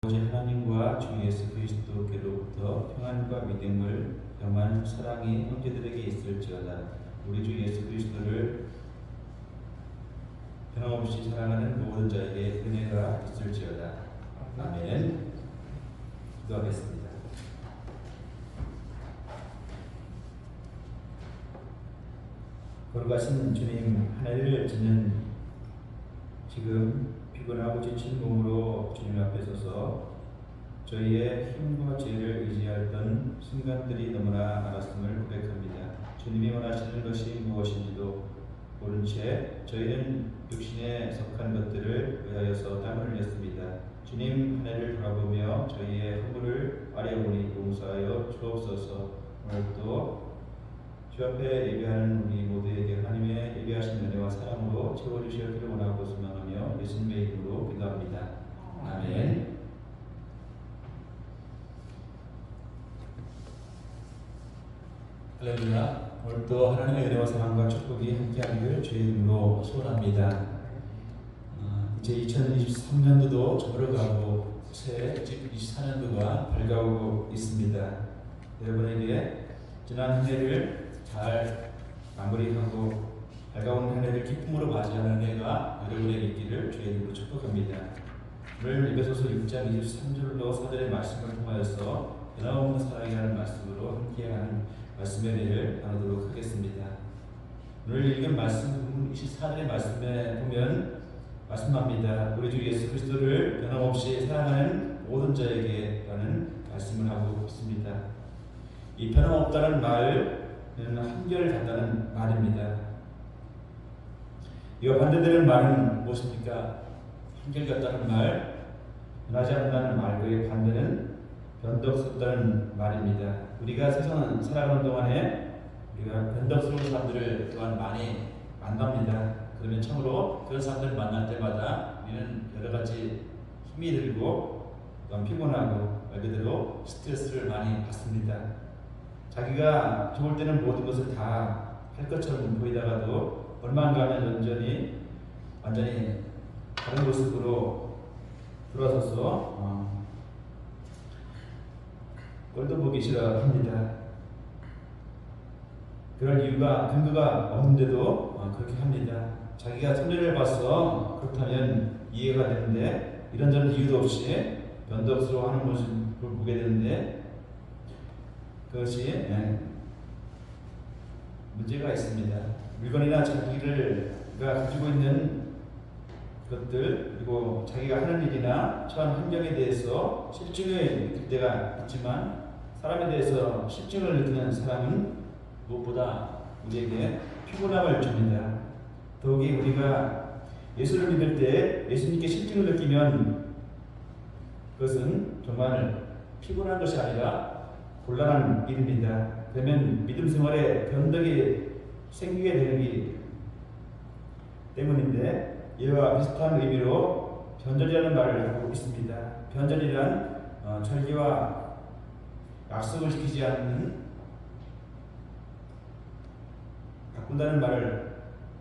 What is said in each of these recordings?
아버지 하나님과 주 예수 그리스도께로부터 평안과 믿음을 겸한 사랑이 형제들에게 있을지어다. 우리 주 예수 그리스도를 변함없이 사랑하는 모든 자에게 은혜가 있을지어다. 아멘. 기도하겠습니다. 거룩하신 주님, 한 해를 지는 지금 피곤하고 지친 몸으로 주님 앞에 서서 저희의 힘과 지혜를 의지하던 순간들이 너무나 많았음을 고백합니다. 주님이 원하시는 것이 무엇인지도 모른 채 저희는 육신에 속한 것들을 위하여서 땀을 흘렸습니다. 주님, 한 해를 돌아보며 저희의 허물을 아뢰오니 용서하여 주옵소서. 오늘도 주 앞에 예배하는 우리 모두에게 하나님의 예배하신 은혜와 사랑으로 채워주시기를 원하고 소망하며 예수님의 이름으로 기도합니다. 아멘. 할렐루야. 오늘도 하나님의 은혜와 사랑과 축복이 함께하기를 주의 이름으로 소원합니다. 이제 2023년도도 저물어가고 새 2024년도가 밝아오고 있습니다. 여러분에게 지난 한 해를 잘 마무리하고 밝아온 한 해를 기쁨으로 맞이하는 해가 여러분에게 있기를 주의 이름으로 축복합니다. 오늘 에베소서 6장 23절로 사절의 말씀을 통하여서 변함없는 사랑이라는 말씀으로 함께하는 말씀의 내용을 나누도록 하겠습니다. 오늘 읽은 말씀 24절의 말씀에 보면 말씀합니다. 우리 주 예수 그리스도를 변함없이 사랑하는 모든 자에게 라는 말씀을 하고 있습니다. 이 변함없다는 말은 한결같다는 말입니다. 이와 반대되는 말은 무엇입니까? 한결같다는 말, 변하지 않는다는 말의 반대는 변덕스럽다는 말입니다. 우리가 세상을 살아가는 동안에 우리가 변덕스러운 사람들을 또한 많이 만납니다. 그러면 참으로 그런 사람들을 만날 때마다 우리는 여러 가지 힘이 들고 또한 피곤하고 말 그대로 스트레스를 많이 받습니다. 자기가 좋을 때는 모든 것을 다 할 것처럼 보이다가도 얼마 안 가면 완전히 다른 모습으로 돌아서서 꼴도 보기 싫어합니다. 그런 이유가 근거가 없는데도 그렇게 합니다. 자기가 손해를 봐서 그렇다면 이해가 되는데 이런저런 이유도 없이 변덕스러워하는 모습을 보게 되는데 그것이 문제가 있습니다. 물건이나 자기가 가지고 있는 것들 그리고 자기가 하는 일이나 처한 환경에 대해서 실증을 느낄 때가 있지만 사람에 대해서 실증을 느끼는 사람은 무엇보다 우리에게 피곤함을 줍니다. 더욱이 우리가 예수를 믿을 때 예수님께 실증을 느끼면 그것은 정말 피곤한 것이 아니라 곤란한 일입니다. 그러면 믿음 생활에 변덕이 생기게 되기 때문인데 이와 비슷한 의미로 변절이라는 말을 하고 있습니다. 변절이란 절기와 약속을 지키지 않는 바꾼다는 말을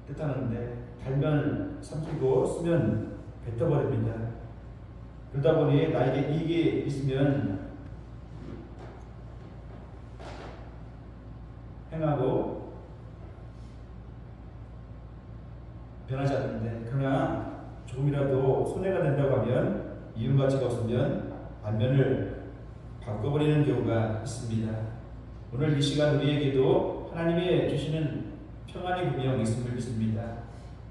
뜻하는데 달면 삼키고 쓰면 뱉어버립니다. 그러다 보니 나에게 이익이 있으면 행하고 변하지 않는데 그러나 조금이라도 손해가 된다고 하면 이윤 가치가 없으면 반면을 바꿔버리는 경우가 있습니다. 오늘 이 시간 우리에게도 하나님이 주시는 평안이 분명 있음을 믿습니다.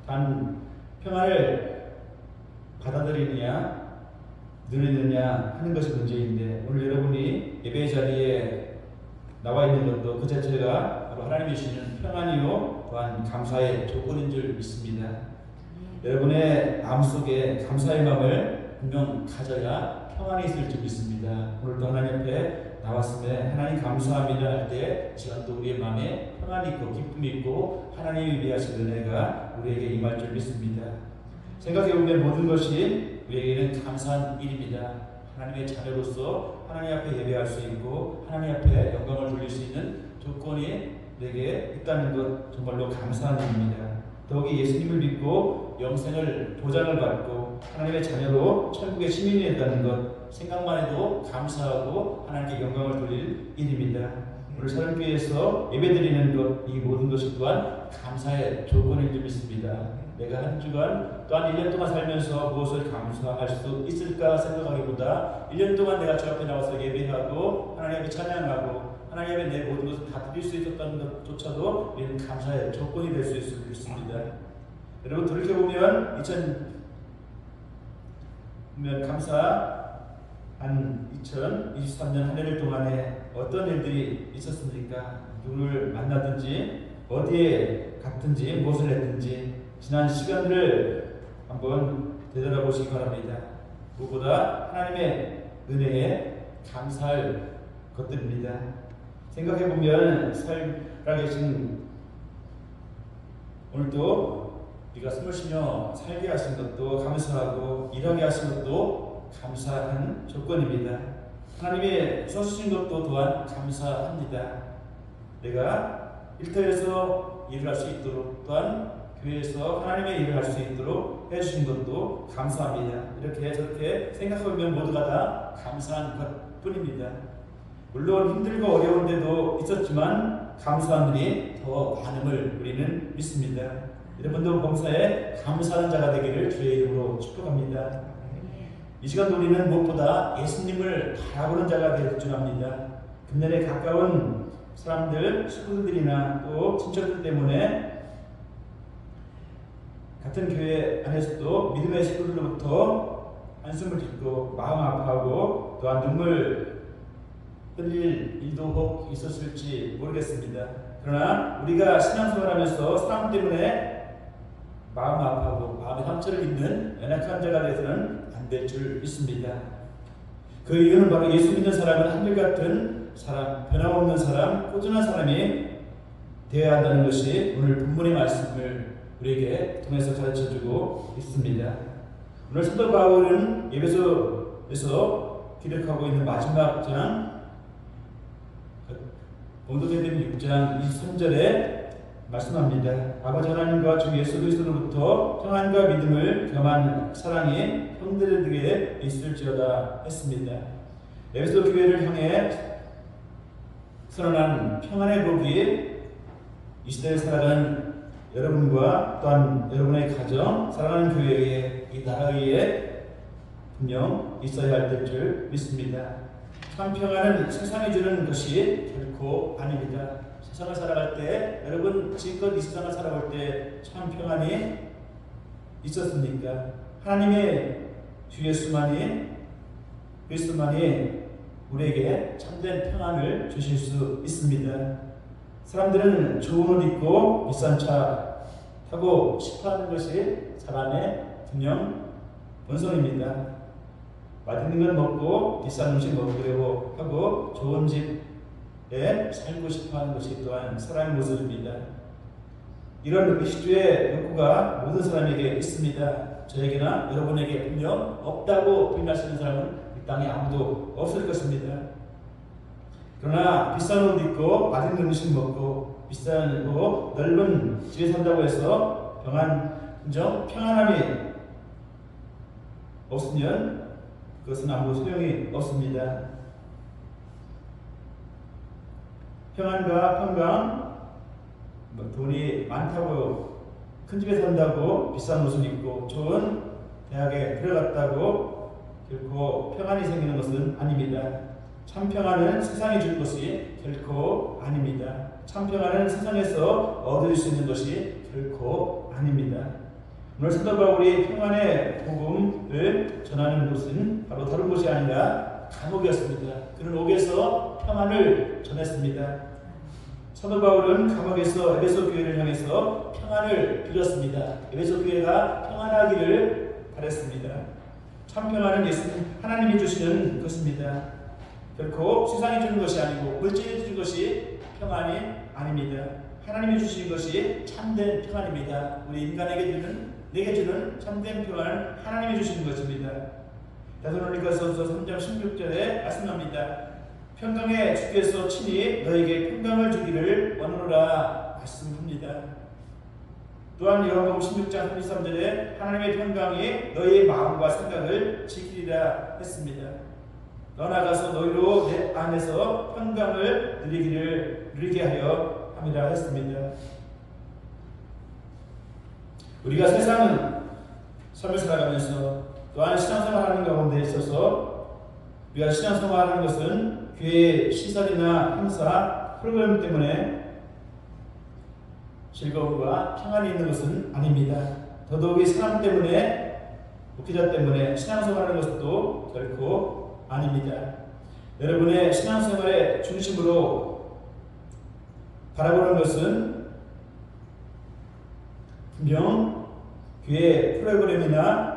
단 평안을 받아들이느냐 누리느냐 하는 것이 문제인데 오늘 여러분이 예배 자리에 나와 있는 것도 그 자체가 바로 하나님이 주시는 평안이요 또한 감사의 조건인 줄 믿습니다. 여러분의 마음속에 감사의 마음을 분명 가져야 평안이 있을 줄 믿습니다. 오늘도 하나님 앞에 나왔음에 하나님 감사합니다 할 때 시간도 우리의 마음에 평안이 있고 기쁨이 있고 하나님이 위하신 은혜가 우리에게 임할 줄 믿습니다. 생각해보면 모든 것이 우리에게는 감사한 일입니다. 하나님의 자녀로서 하나님 앞에 예배할 수 있고 하나님 앞에 영광을 돌릴 수 있는 조건이 내게 있다는 것 정말로 감사한 일입니다. 더욱이 예수님을 믿고 영생을 보장을 받고 하나님의 자녀로 천국의 시민이 된다는 것 생각만 해도 감사하고 하나님께 영광을 돌릴 일입니다. 오늘 사랑교회에서 예배드리는 것, 이 모든 것이 또한 감사의 조건인 줄 믿습니다. 내가 한 주간 또한 1년 동안 살면서 무엇을 감사할 수 있을까 생각하기보다 1년 동안 내가 주 앞에 나와서 예배하고 하나님 앞에 찬양하고 하나님 앞에 내 모든 것을 다 드릴 수 있었다는 것조차도 우리는 감사의 조건이 될 수 있을 것입니다. 여러분 돌이켜보면 감사한 2023년 한 해를 동안에 어떤 일들이 있었습니까? 누구를 만나든지 어디에 갔든지 무엇을 했든지 지난 시간들을 한번 되돌아보시기 바랍니다. 무엇보다 하나님의 은혜에 감사할 것들입니다. 생각해보면 살아계신 오늘도 우리가 숨을 쉬며 살게 하신 것도 감사하고 일하게 하신 것도 감사한 조건입니다. 하나님이 써주신 것도 또한 감사합니다. 내가 일터에서 일을 할 수 있도록 또한 교회에서 하나님의 일을 할 수 있도록 해주신 것도 감사합니다. 이렇게 저렇게 생각하면 모두가 다 감사한 것뿐입니다. 물론 힘들고 어려운 데도 있었지만 감사한 일이 더 많음을 우리는 믿습니다. 여러분도 범사에 감사하는 자가 되기를 주의 이름으로 축복합니다. 이 시간도 우리는 무엇보다 예수님을 바라보는 자가 될 줄 압니다. 금년에 가까운 사람들, 친구들이나 또 친척들 때문에 같은 교회 안에서도 믿음의 식구들로부터 한숨을 짓고 마음 아파하고 또한 눈물 흘릴 일도 혹 있었을지 모르겠습니다. 그러나 우리가 신앙생활하면서 사람 때문에 마음 아파하고 마음의 상처를 입는 연약한 자가 되어서는 안 될 줄 믿습니다. 그 이유는 바로 예수 믿는 사람은 한결같은 사람, 변함없는 사람, 꾸준한 사람이 되어야 한다는 것이 오늘 본문의 말씀을 우리에게 통해서 가르쳐주고 있습니다. 오늘 사도 바울은 에베소에서 기록하고 있는 마지막 장 공동체된 6장 23절에 말씀합니다. 아버지 하나님과 주 예수 그리스도로부터 평안과 믿음을 겸한 사랑이 형제들에게 있을지어다 했습니다. 에베소 교회를 향해 선언한 평안의 복이 이 시대에 살아가는 여러분과 또한 여러분의 가정, 사랑하는 교회에, 이 나라에 분명 있어야 할 줄 믿습니다. 참 평안은 세상이 주는 것이 결코 아닙니다. 세상을 살아갈 때, 여러분 지금껏 이 세상을 살아올 때 참 평안이 있었습니까? 하나님의 주 예수만이, 그리스도만이 우리에게 참된 평안을 주실 수 있습니다. 사람들은 좋은 옷 입고 비싼 차 타고 싶어하는 것이 사람의 분명 본성입니다. 맛있는 건 먹고 비싼 음식 먹으려고 하고 좋은 집에 살고 싶어하는 것이 또한 사람의 모습입니다. 이런 의식주의 욕구가 모든 사람에게 있습니다. 저에게나 여러분에게 분명 없다고 부인할 수 있는 사람은 이 땅에 아무도 없을 것입니다. 그러나 비싼 옷 입고 맛있는 음식 먹고 비싸고 넓은 집에 산다고 해서 평안함이 없으면 그것은 아무 소용이 없습니다. 평안과 평강, 돈이 많다고 큰 집에 산다고 비싼 옷을 입고 좋은 대학에 들어갔다고 결코 평안이 생기는 것은 아닙니다. 참 평안은 세상이 줄 것이 결코 아닙니다. 참 평안은 세상에서 얻을 수 있는 것이 결코 아닙니다. 오늘 사도 바울이 평안의 복음을 전하는 곳은 바로 다른 곳이 아니라 감옥이었습니다. 그는 옥에서 평안을 전했습니다. 사도 바울은 감옥에서 에베소 교회를 향해서 평안을 빌었습니다. 에베소 교회가 평안하기를 바랬습니다. 참 평안은 예수님 하나님이 주시는 것입니다. 결코 세상이 주는 것이 아니고 물질이 주는 것이 평안이 아닙니다. 하나님이 주신 것이 참된 평안입니다. 우리 내게 주는 참된 평안을 하나님이 주시는 것입니다. 데살로니가서 3장 16절에 말씀합니다. 평강의 주께서 친히 너에게 평강을 주기를 원하노라 말씀합니다. 또한 요한복음 16장 33절에 하나님의 평강이 너희의 마음과 생각을 지키리라 했습니다. 떠나가서 너희로 내 안에서 평강을 누리게 하여 함이라 했습니다. 우리가 세상은 삶을 살아가면서 또한 신앙생활하는 가운데 있어서 우리가 신앙생활하는 것은 교회의 시설이나 행사, 프로그램 때문에 즐거움과 평안이 있는 것은 아닙니다. 더더욱이 사람 때문에, 목회자 때문에 신앙생활하는 것도 결코 아닙니다. 여러분의 신앙생활의 중심으로 바라보는 것은 분명 교회 프로그램이나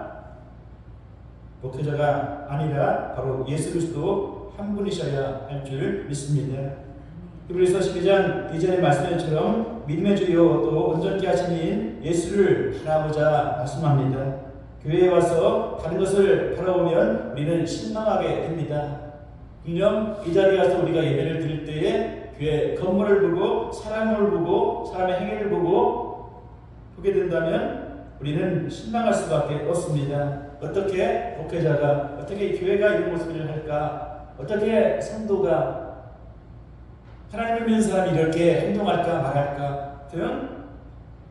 목회자가 아니라 바로 예수 그리스도 한 분이셔야 할 줄 믿습니다. 히브리서 12장 2절의 말씀처럼 믿음의 주요 또 온전케 하신 이인 예수를 바라보자 말씀합니다. 교회에 와서 다른 것을 바라보면 우리는 실망하게 됩니다. 분명 이 자리에 가서 우리가 예배를 드릴 때에 교회 건물을 보고 사람을 보고 사람의 행위를 보고 보게 된다면 우리는 실망할 수밖에 없습니다. 어떻게 목회자가, 어떻게 교회가 이런 모습을 할까, 어떻게 성도가, 하나님을 믿는 사람이 이렇게 행동할까 말할까 등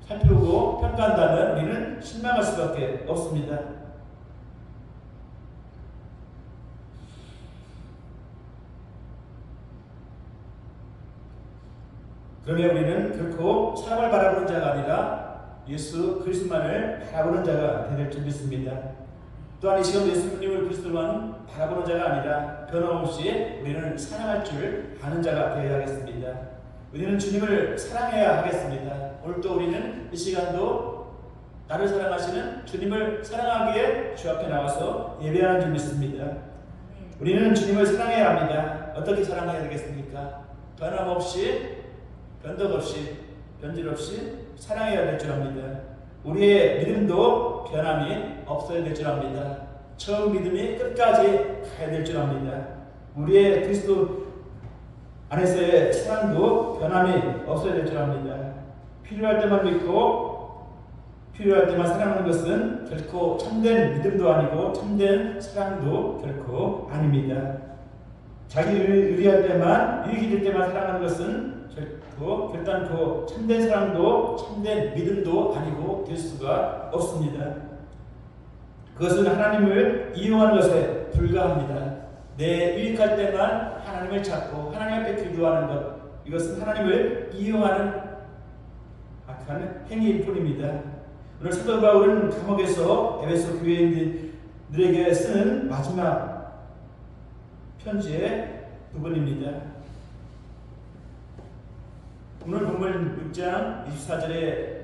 살펴보고 평가한다면 우리는 실망할 수밖에 없습니다. 그러면 우리는 결코 사람을 바라보는 자가 아니라 예수 그리스도만을 바라보는 자가 될 줄 믿습니다. 또한 이 시간 예수님을 그리스도만 바라보는 자가 아니라 변함없이 우리는 사랑할 줄 아는 자가 되어야 하겠습니다. 우리는 주님을 사랑해야 하겠습니다. 오늘 또 우리는 이 시간도 나를 사랑하시는 주님을 사랑하기에 주 앞에 나와서 예배하는 줄 믿습니다. 우리는 주님을 사랑해야 합니다. 어떻게 사랑해야 되겠습니까? 변함없이, 변덕 없이, 변질 없이 사랑해야 될 줄 압니다. 우리의 믿음도 변함이 없어야 될 줄 압니다. 처음 믿음이 끝까지 가야 될 줄 압니다. 우리의 그리스도 안에서의 사랑도 변함이 없어야 될 줄 압니다. 필요할 때만 믿고 필요할 때만 사랑하는 것은 결코 참된 믿음도 아니고 참된 사랑도 결코 아닙니다. 자기 의리할 때만, 유익이 될 때만 사랑하는 것은 결단코 참된 사랑도 참된 믿음도 아니고 될 수가 없습니다. 그것은 하나님을 이용하는 것에 불과합니다. 내 유익할 때만 하나님을 찾고 하나님 앞에 기도하는 것, 이것은 하나님을 이용하는 악한 행위일 뿐입니다. 오늘 사도 바울은 감옥에서 에베소 교회인들에게 쓰는 마지막 편지의 부분입니다. 오늘 본문 6장 24절에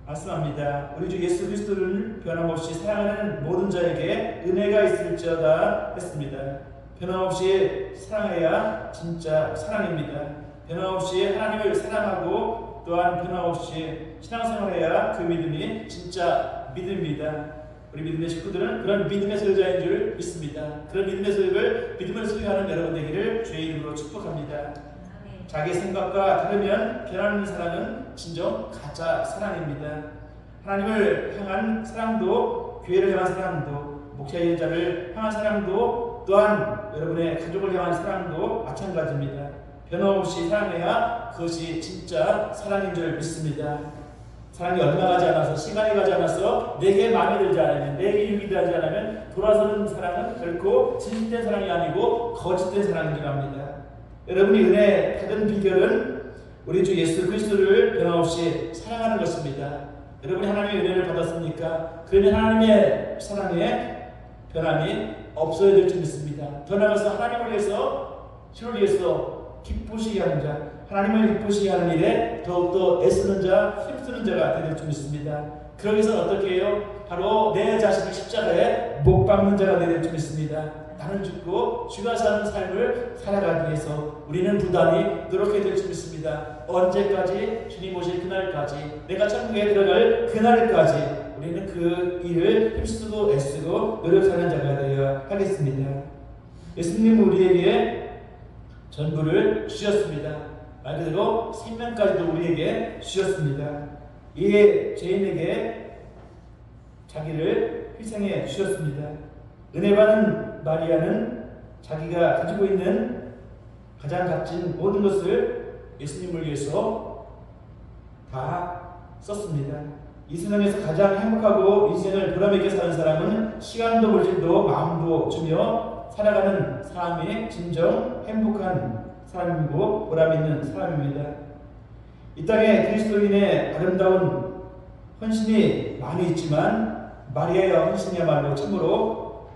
말씀합니다. 우리 주 예수 그리스도를 변함없이 사랑하는 모든 자에게 은혜가 있을지어다 했습니다. 변함없이 사랑해야 진짜 사랑입니다. 변함없이 하나님을 사랑하고 또한 변함없이 신앙생활해야 그 믿음이 진짜 믿음입니다. 우리 믿음의 식구들은 그런 믿음의 소유자인 줄 믿습니다. 그런 믿음을 소유하는 여러분 되기를 주의 이름으로 축복합니다. 자기 생각과 다르면 변하는 사랑은 진정 가짜 사랑입니다. 하나님을 향한 사랑도, 교회를 향한 사랑도, 목회자를 향한 사랑도, 또한 여러분의 가족을 향한 사랑도 마찬가지입니다. 변함없이 사랑해야 그것이 진짜 사랑인 줄 믿습니다. 사랑이 얼마 가지 않아서, 시간이 가지 않아서, 내게 마음에 들지 않으면, 내게 유익하지 않으면 돌아서는 사랑은 결코 진실된 사랑이 아니고 거짓된 사랑인 줄 압니다. 여러분이 은혜 받은 비결은 우리 주 예수 그리스도를 변함없이 사랑하는 것입니다. 여러분이 하나님의 은혜를 받았습니까? 그러면 하나님의 사랑에 변함이 없어야 될 줄 믿습니다. 더 나아가서 하나님을 위해서, 주를 위해서 기쁘시게 하는 자, 하나님을 기쁘시게 하는 일에 더욱더 애쓰는 자, 힘쓰는 자가 될 줄 믿습니다. 그러기 위해서 어떻게 해요? 바로 내 자신을 십자가에 못 박는 자가 될 줄 믿습니다. 나는 죽고 주가 사는 삶을 살아가기 위해서 우리는 부단히 노력해야 될 줄 믿습니다. 언제까지? 주님 오실 그날까지, 내가 천국에 들어갈 그날까지 우리는 그 일을 힘쓰고 애쓰고 노력하는 자가 되어야 하겠습니다. 예수님은 우리에게 전부를 주셨습니다. 말 그대로 생명까지도 우리에게 주셨습니다. 이에 죄인에게 자기를 희생해 주셨습니다. 은혜 받은 마리아는 자기가 가지고 있는 가장 값진 모든 것을 예수님을 위해서 다 썼습니다. 이 세상에서 가장 행복하고 인생을 보람있게 사는 사람은 시간도 물질도 마음도 주며 살아가는 사람이 진정 행복한 사람이고 보람있는 사람입니다. 이 땅에 그리스도인의 아름다운 헌신이 많이 있지만 마리아의 헌신이야말로 참으로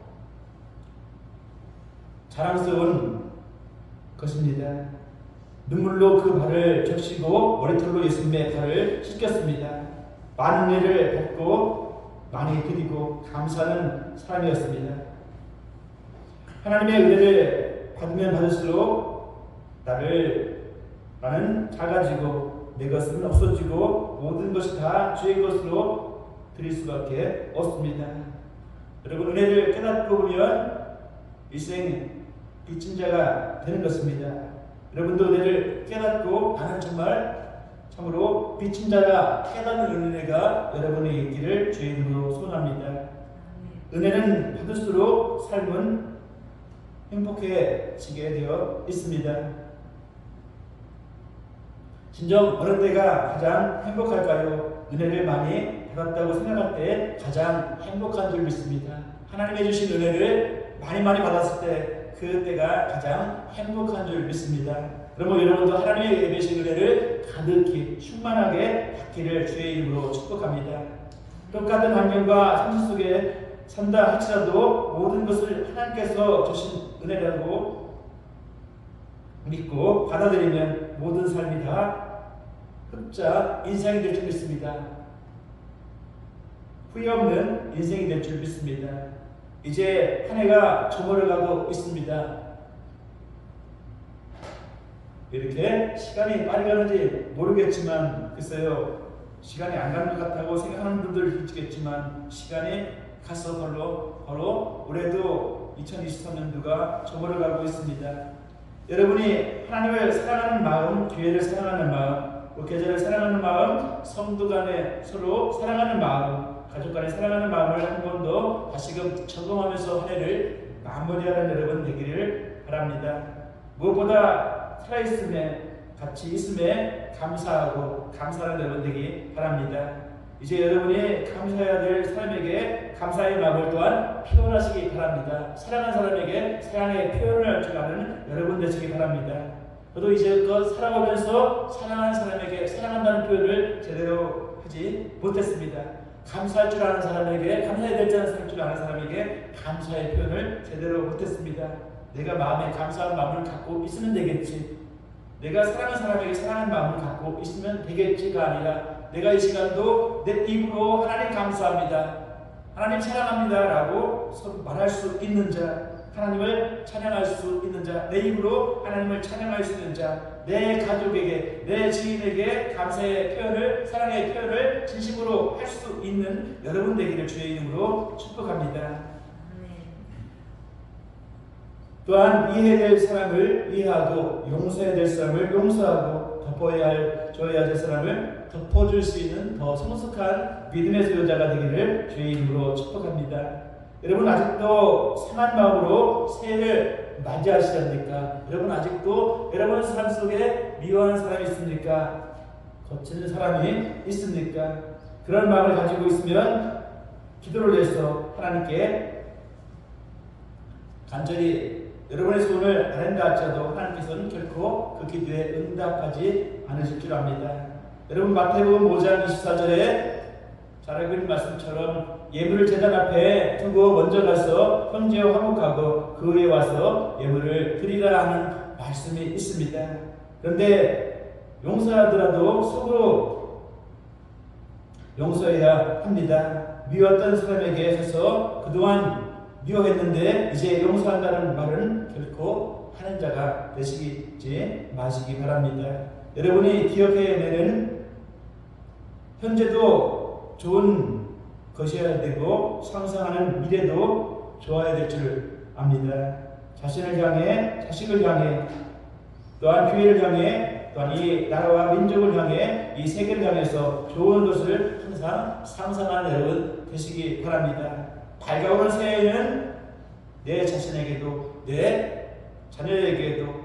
자랑스러운 것입니다. 눈물로 그 발을 적시고 머리털로 예수님의 발을 씻겼습니다. 많은 은혜를 받고 많이 드리고 감사하는 사람이었습니다. 하나님의 은혜를 받으면 받을수록 나는 작아지고 내 것은 없어지고 모든 것이 다 주의 것으로 드릴 수밖에 없습니다. 여러분, 은혜를 깨닫고 보면 일생 빚진 자가 되는 것입니다. 여러분도 은혜를 깨닫고 나는 정말 참으로 빚진 자라 깨닫는 은혜가 여러분에게 있기를 주의 이름으로 소원합니다. 은혜는 받을수록 삶은 행복해지게 되어 있습니다. 진정 어느 때가 가장 행복할까요? 은혜를 많이 받았다고 생각할 때 가장 행복한 줄 믿습니다. 하나님의 주신 은혜를 많이 받았을 때 그때가 가장 행복한 줄 믿습니다. 그러면 여러분도 하나님의 예배신 은혜를 가득히 충만하게 받기를 주의 이름으로 축복합니다. 똑같은 환경과 상실 속에 산다 할지라도 모든 것을 하나님께서 주신 은혜라고 믿고 받아들이면 모든 삶이 다 흑자 인생이 될 줄 믿습니다. 후회 없는 인생이 될 줄 믿습니다. 이제 한 해가 저물어가고 있습니다. 이렇게 시간이 빨리 가는지 모르겠지만 글쎄요, 시간이 안 가는 것 같다고 생각하는 분들 있겠지만 시간이 가서 바로 올해도 2023년도가 저물어가고 있습니다. 여러분이 하나님을 사랑하는 마음, 교회를 사랑하는 마음, 계절을 사랑하는 마음, 성도 간에 서로 사랑하는 마음, 가족 간에 사랑하는 마음을 한 번 더 다시금 적용하면서 한 해를 마무리하는 여러분 되기를 바랍니다. 무엇보다 살아있음에, 같이 있음에 감사하고 감사하는 여러분 되기 바랍니다. 이제 여러분이 감사해야 될 사람에게 감사의 마음을 또한 표현하시기 바랍니다. 사랑하는 사람에게 사랑의 표현을 할 줄 아는 여러분 되시기 바랍니다. 저도 이제껏 살아가면서 사랑하는 사람에게 사랑한다는 표현을 제대로 하지 못했습니다. 감사할 줄 아는 사람에게, 감사해야 될 줄 아는 사람에게 감사의 표현을 제대로 못했습니다. 내가 마음에 감사한 마음을 갖고 있으면 되겠지, 내가 사랑하는 사람에게 사랑하는 마음을 갖고 있으면 되겠지가 아니라 내가 이 시간도 내 입으로 하나님 감사합니다, 하나님 찬양합니다 라고 말할 수 있는 자, 하나님을 찬양할 수 있는 자, 내 입으로 하나님을 찬양할 수 있는 자, 내 가족에게, 내 지인에게 감사의 표현을, 사랑의 표현을 진심으로 할 수 있는 여러분 되기를 주의 이름으로 축복합니다. 또한 이해해야 될 사람을 이해하고 용서해야 될 사람을 용서하고 줘야 될 사람을 덮어줄 수 있는 더 성숙한 믿음의 소유자가 되기를 주의 이름으로 축복합니다. 여러분 아직도 상한 마음으로 새해를 맞이하시렵니까? 여러분 아직도 여러분 삶 속에 미워하는 사람이 있습니까? 거치는 사람이 있습니까? 그런 마음을 가지고 있으면 기도를 해서 하나님께 간절히 여러분의 소원을 아랜다 할지라도 하나님께서는 결코 그 기도에 응답하지 않으실 줄 압니다. 여러분 마태복음 5장 24절에 잘 알고 있는 말씀처럼 예물을 제단 앞에 두고 먼저 가서 형제와 화목하고 그 후에 와서 예물을 드리라 하는 말씀이 있습니다. 그런데 용서하더라도 속으로 용서해야 합니다. 미웠던 사람에게 해서 그동안 미워했는데 이제 용서한다는 말은 결코 하는 자가 되시지 마시기 바랍니다. 여러분이 기억해내는 현재도 좋은 것이어야 되고 상상하는 미래도 좋아야 될 줄 압니다. 자신을 향해, 자식을 향해, 또한 교회를 향해, 또한 이 나라와 민족을 향해, 이 세계를 향해서 좋은 것을 항상 상상하는 여러분 되시기 바랍니다. 밝아오는 새해에는 내 자신에게도 내 자녀에게도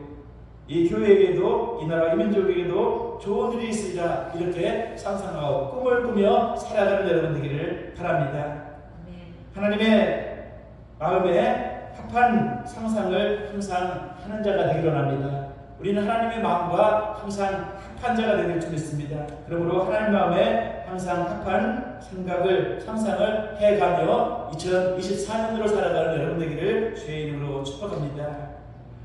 이 교회에게도 이 나라 이민족에게도 좋은 일이 있으리라 이렇게 상상하고 꿈을 꾸며 살아가는 여러분 되기를 바랍니다. 하나님의 마음에 합한 상상을 항상 하는 자가 되기를 원합니다. 우리는 하나님의 마음과 항상 합한 자가 되길 줄 믿습니다. 그러므로 하나님 마음에 항상 합한 생각을 상상을 해가며 2024년으로 살아가는 여러분 되기를 주의 이름으로 축복합니다.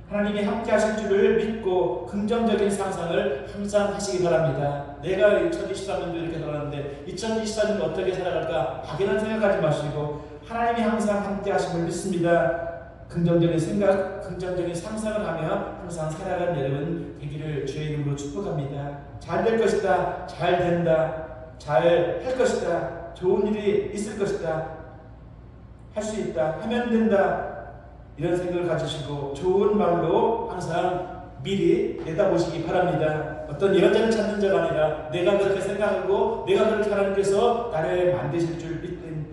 하나님이 함께 하실 줄을 믿고 긍정적인 상상을 항상 하시기 바랍니다. 내가 2023년도 이렇게 살았는데 2024년도 어떻게 살아갈까 막연한 생각하지 마시고 하나님이 항상 함께 하심을 믿습니다. 긍정적인 생각, 긍정적인 상상을 하며 항상 살아가는 여러분 되기를 주의 이름으로 축복합니다. 잘 될 것이다, 잘 된다, 잘 할 것이다, 좋은 일이 있을 것이다, 할 수 있다, 하면 된다, 이런 생각을 가지시고 좋은 말로 항상 미리 내다보시기 바랍니다. 어떤 예언자를 찾는 자가 아니라 내가 그렇게 생각하고 내가 그렇게 하나님께서 나를 만드실 줄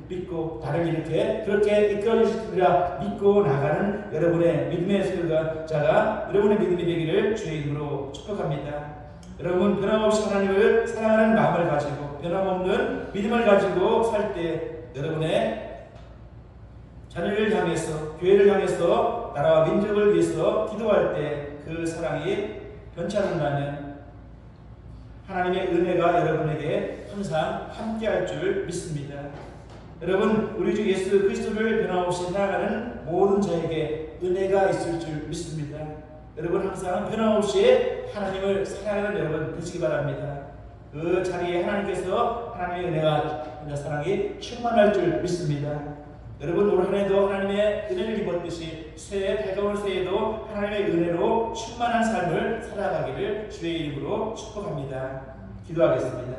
믿고 나를 이렇게 그렇게 이끌어 주시리라 믿고 나가는 여러분의 믿음의 수요자가 여러분의 믿음이 되기를 주의 이름으로 축복합니다. 여러분 변함없이 하나님을 사랑하는 마음을 가지고 변함없는 믿음을 가지고 살 때 여러분의 자녀를 향해서 교회를 향해서 나라와 민족을 위해서 기도할 때 그 사랑이 변치 않는다면 하나님의 은혜가 여러분에게 항상 함께할 줄 믿습니다. 여러분 우리 주 예수 그리스도를 변함없이 사랑하는 모든 자에게 은혜가 있을 줄 믿습니다. 여러분 항상 변함없이 하나님을 사랑하는 여러분 되시기 바랍니다. 그 자리에 하나님께서 하나님의 은혜와 사랑이 충만할 줄 믿습니다. 여러분 올 한해도 하나님의 은혜를 입었듯이 새해 밝아올 새해도 하나님의 은혜로 충만한 삶을 살아가기를 주의 이름으로 축복합니다. 기도하겠습니다.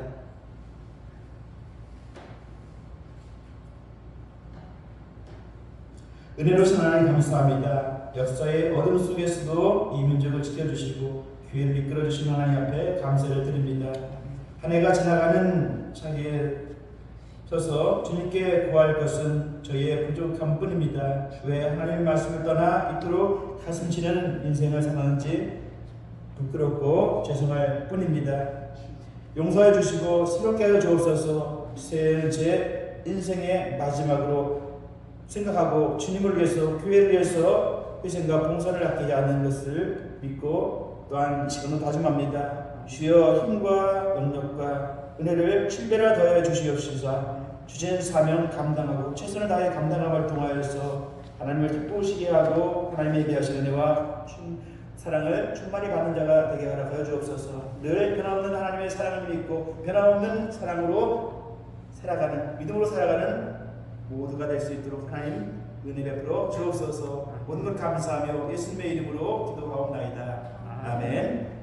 은혜로신 하나님 감사합니다. 역사의 어둠 속에서도 이 민족을 지켜주시고 교회를 이끌어주신 하나님 앞에 감사를 드립니다. 한 해가 지나가는 차기에 서서 주님께 구할 것은 저희의 부족함 뿐입니다. 왜 하나님의 말씀을 떠나 이토록 가슴치는 인생을 사는지 부끄럽고 죄송할 뿐입니다. 용서해 주시고 새롭게 하여 주옵소서. 새해는 제 인생의 마지막으로 생각하고 주님을 위해서 교회를 위해서 희생과 봉사를 아끼지 않는 것을 믿고 또한 이 시간은 다짐합니다. 주여 힘과 능력과 은혜를 7배나 더해 주시옵소서. 주신 사명 감당하고 최선을 다해 감당함을 통하여서 하나님을 기쁘시게 하고 하나님의 예비하신 은혜와 사랑을 충만히 받는 자가 되게 하여 주옵소서. 늘 변함없는 하나님의 사랑을 믿고 변함없는 사랑으로 살아가는 믿음으로 살아가는 모두가 될 수 있도록 하나님 은혜 베풀어 주옵소서. 모든 것 감사하며 예수님의 이름으로 기도하옵나이다. 아멘.